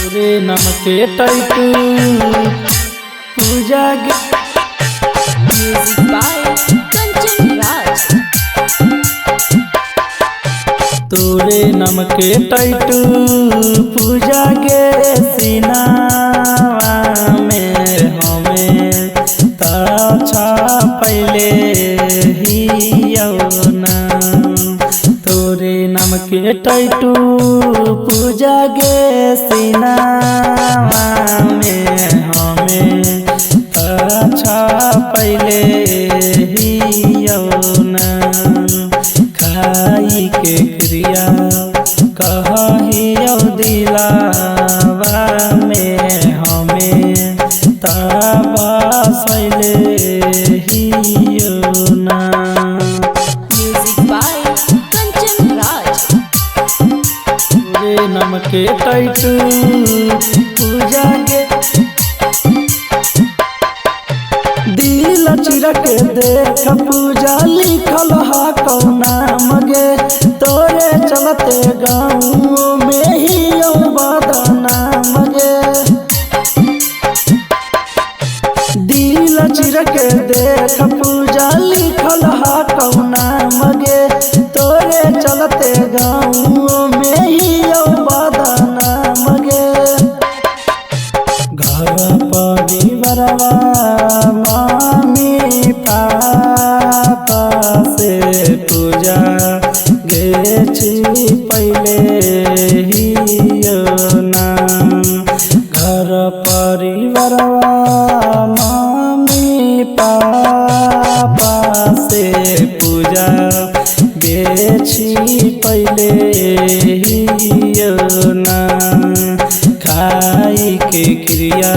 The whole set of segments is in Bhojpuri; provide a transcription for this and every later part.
तोरे नाम के टैटू पूजा गे। Music by Kanchan Raj. तोरे नाम के टैटू पूजा गे सीनावा में हमें ताछा पहले ही यौना। तोरे नाम के टैटू पूजा गे सीनावा में हमें ताछा पहले ही यौना। खाई के क्रिया कहियो दिलावा में हमें तबसले ही यौना। Music by Kanchan Raj. तोरे नाम के टैटू पूजा गे। दिल चिरक देख पूजा लिखल हा कौना मगे। तोरे चलते गाँव में ही बदनाम गे। दिल चिरक देख पूजा लिखल हा कौना मगे। तोरे चलते गाँव में ही बदनाम गे। घर परिवारवा मम्मी पापा से पूजा गे छी पहले ही ना। घर परिवारवा मम्मी पापा से पूजा गे छी पहले ही ना। खाई के क्रिया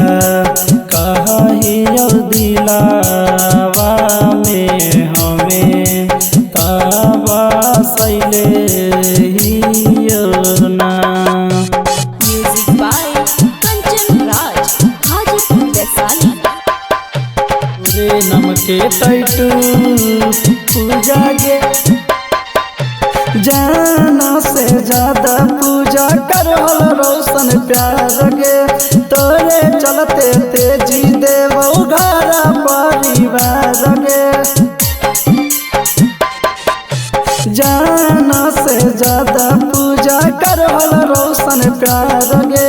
कहियो दिलावा में हमें तबसले ही ना। Music by Kanchan Raj, Hajipur Vaishali. तोरे नाम के टैटू पूजा गे। जाना से ज्यादा पूजा करहल रोशन प्यार गे। तोरे चलते तेजी देवो घर परिवार गे। जाना से ज्यादा पूजा करहल रोशन प्यार गे।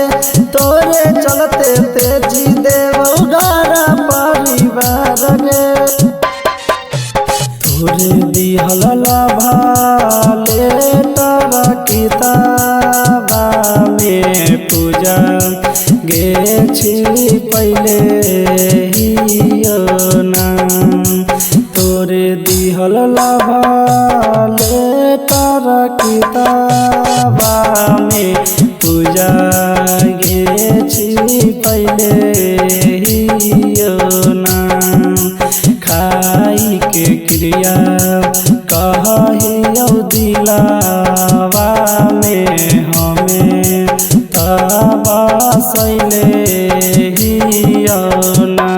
तोरे चलते तेजी देवो घर परिवार गे। तोरे दिहल लाभा लेटर किताबा में पूजा गे छी पहले ही ना। तोरे दिहल लाभा लेटर किताबा में पूजा गे छी पहले ही ना। खाई के क्रिया कहियो दिलावा में हमें तबसले ही ना।